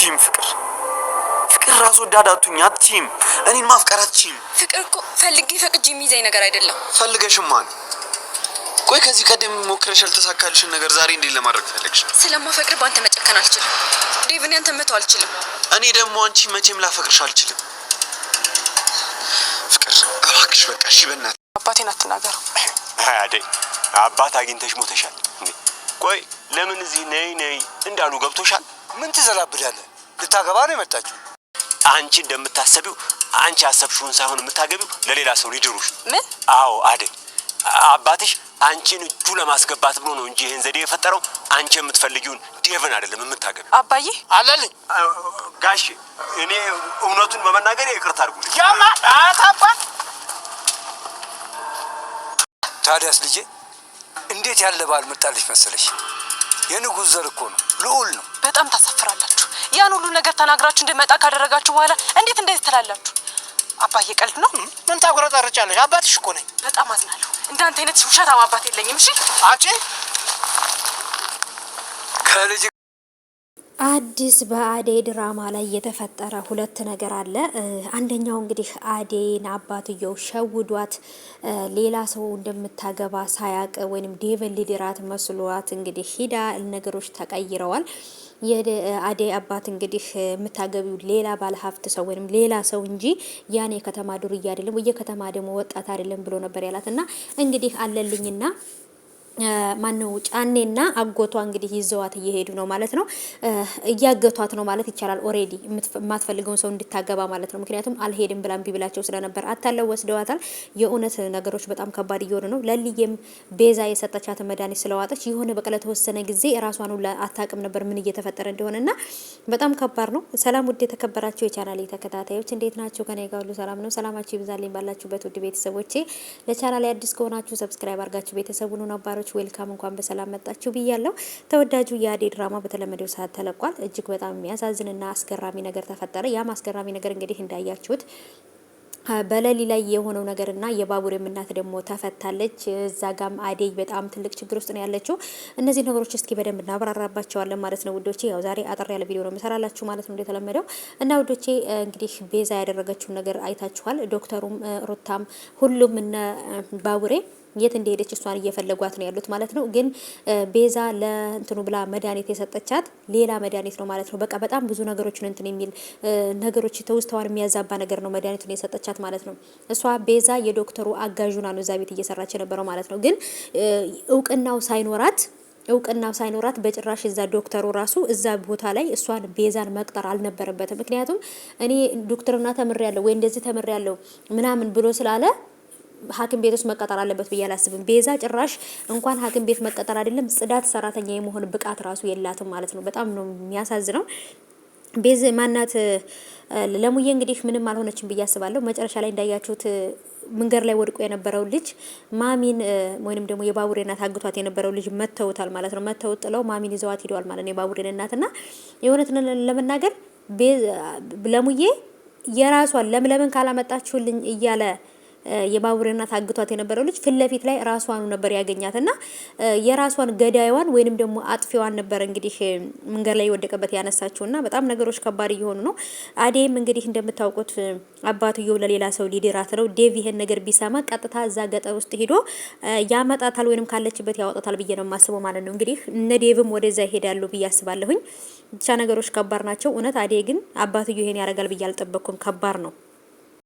አትችይም ፍቅር ራስ ወዳዳቱኝ አትችይም። እኔን ማፍቀር አትችይም። ፍቅር እኮ ፈልጌ ፈቅጄ የሚይዘኝ ነገር አይደለም። ፈልገሽማ ነው። ቆይ ከዚህ ቀደም ሞክረሽ ያልተሳካልሽን ነገር ዛሬ እንዴት ለማድረግ ፈለግሽ? ስለማፈቅር ባንተ መጨከን አልችልም። ዴቭን ያንተ መተው አልችልም። እኔ ደግሞ አንቺ መቼም ላፈቅርሽ አልችልም። ፍቅር እባክሽ በቃ እሺ በእናትህ አባቴን አትናገሩ። አደይ አባት አግኝተሽ ሞተሻል እንዴ? ቆይ ለምን እዚህ ነይ እንዳሉ ገብቶሻል? ምን ትዘላብዳለህ? ልታገባ ነው የመጣችው? አንቺ እንደምታሰቢው አንቺ አሰብሽውን ሳይሆን የምታገቢው ለሌላ ሰው ሊድሩሽ። ምን? አዎ አደይ አባትሽ አንቺን እጁ ለማስገባት ብሎ ነው እንጂ ይሄን ዘዴ የፈጠረው። አንቺ የምትፈልጊውን ዴቭን አይደለም የምታገቢው። አባዬ አለልኝ ጋሽ እኔ እውነቱን በመናገር ይቅርታ አድርጉልኝ። ያማ አታባል። ታዲያስ ልጄ እንዴት ያለ ባል መጣልሽ መሰለሽ? የንጉሥ ዘር እኮ ነው፣ ልዑል ነው። በጣም ታሳፍራላችሁ። ያን ሁሉ ነገር ተናግራችሁ እንደመጣ ካደረጋችሁ በኋላ እንዴት እንደዚህ ትላላችሁ? አባዬ ቀልድ ነው። ምን ታጉረጠርጫለሽ? አባትሽ እኮ ነኝ። በጣም አዝናለሁ። እንዳንተ አይነት ውሸታም አባት የለኝም። እሺ አንቺ ከልጅ አዲስ በአደይ ድራማ ላይ የተፈጠረ ሁለት ነገር አለ። አንደኛው እንግዲህ አደይን አባትየው ሸውዷት ሌላ ሰው እንደምታገባ ሳያቅ ወይንም ዴቭን ሊድራት መስሏት እንግዲህ ሂዳ ነገሮች ተቀይረዋል። የአደይ አባት እንግዲህ የምታገቢው ሌላ ባለሀብት ሰው ወይንም ሌላ ሰው እንጂ ያኔ የከተማ ዱርዬ አይደለም ወይ የከተማ ደግሞ ወጣት አይደለም ብሎ ነበር ያላትና እንግዲህ አለልኝና ማነው ጫኔና አጎቷ እንግዲህ ይዘዋት እየሄዱ ነው ማለት ነው። እያገቷት ነው ማለት ይቻላል። ኦሬዲ የማትፈልገውን ሰው እንድታገባ ማለት ነው። ምክንያቱም አልሄድም ብላ እምቢ ብላቸው ስለነበር አታለው ወስደዋታል። የእውነት ነገሮች በጣም ከባድ እየሆኑ ነው። ለልዬም ቤዛ የሰጠቻት መድኃኒት ስለዋጠች የሆነ በቀለ ተወሰነ ጊዜ ራሷን ሁላ አታውቅም ነበር ምን እየተፈጠረ እንደሆነና በጣም ከባድ ነው። ሰላም ውድ የተከበራችሁ የቻናሌ ተከታታዮች እንዴት ናችሁ? ከኔ ጋር ሁሉ ሰላም ነው። ሰላማችሁ ይብዛልኝ ባላችሁበት ውድ ቤተሰቦቼ። ለቻናሌ አዲስ ከሆናችሁ ሰብስክራይብ አድርጋችሁ ቤተሰቡን ነው ነባሮች ዌልካም እንኳን በሰላም መጣችሁ ብያለሁ። ተወዳጁ የአደይ ድራማ በተለመደው ሰዓት ተለቋል። እጅግ በጣም የሚያሳዝንና አስገራሚ ነገር ተፈጠረ። ያም አስገራሚ ነገር እንግዲህ እንዳያችሁት በለሊ ላይ የሆነው ነገርና የባቡሬ እናት ደግሞ ተፈታለች። እዛ ጋም አደይ በጣም ትልቅ ችግር ውስጥ ነው ያለችው። እነዚህ ነገሮች እስኪ በደንብ እናብራራባቸዋለን ማለት ነው ውዶቼ። ያው ዛሬ አጠር ያለ ቪዲዮ ነው መሰራላችሁ ማለት ነው እንደተለመደው እና ውዶቼ እንግዲህ ቤዛ ያደረገችውን ነገር አይታችኋል። ዶክተሩም ሩታም ሁሉም እነ ባቡሬ የት እንደሄደች እሷን እየፈለጓት ነው ያሉት ማለት ነው። ግን ቤዛ ለእንትኑ ብላ መድኃኒት የሰጠቻት ሌላ መድኃኒት ነው ማለት ነው። በቃ በጣም ብዙ ነገሮችን እንትን የሚል ነገሮች ተውስተዋን የሚያዛባ ነገር ነው መድኃኒቱን የሰጠቻት ማለት ነው። እሷ ቤዛ የዶክተሩ አጋዡና ነው እዛ ቤት እየሰራች የነበረው ማለት ነው። ግን እውቅናው ሳይኖራት በጭራሽ እዛ ዶክተሩ ራሱ እዛ ቦታ ላይ እሷን ቤዛን መቅጠር አልነበረበትም። ምክንያቱም እኔ ዶክተርና ተምሬያለሁ ወይ እንደዚህ ተምሬያለሁ ምናምን ብሎ ስላለ ሐኪም ቤት ውስጥ መቀጠር አለበት ብዬ አላስብም። ቤዛ ጭራሽ እንኳን ሐኪም ቤት መቀጠር አይደለም ጽዳት ሰራተኛ የመሆን ብቃት ራሱ የላትም ማለት ነው። በጣም ነው የሚያሳዝነው። ቤዛ ማናት ለሙዬ እንግዲህ ምንም አልሆነችም ብዬ አስባለሁ። መጨረሻ ላይ እንዳያችሁት መንገድ ላይ ወድቆ የነበረው ልጅ ማሚን ወይንም ደግሞ የባቡሬ እናት አግቷት የነበረው ልጅ መተውታል ማለት ነው። መተውት ጥለው ማሚን ይዘዋት ሄደዋል ማለት ነው የባቡሬ እናትና የእውነት ለመናገር ለሙዬ የራሷን ለምን ካላመጣችሁልኝ እያለ የባቡሬ እናት አግቷት የነበረው ልጅ ፊት ለፊት ላይ ራሷን ነበር ያገኛትና የራሷን ገዳይዋን ወይንም ደግሞ አጥፊዋን ነበር እንግዲህ መንገድ ላይ ወደቀበት ያነሳችውና በጣም ነገሮች ከባድ እየሆኑ ነው። አደይም እንግዲህ እንደምታውቁት አባትየው ለሌላ ሰው ሊድራት ነው። ዴቭ ይሄን ነገር ቢሰማ ቀጥታ እዛ ገጠር ውስጥ ሄዶ ያመጣታል ወይንም ካለችበት ያወጣታል ብዬ ነው የማስበው ማለት ነው። እንግዲህ እነ ዴቭም ወደዛ ይሄዳሉ ብዬ አስባለሁኝ። ብቻ ነገሮች ከባድ ናቸው እውነት። አደይ ግን አባትየው ይሄን ያደርጋል ብዬ አልጠበቅኩም። ከባድ ነው።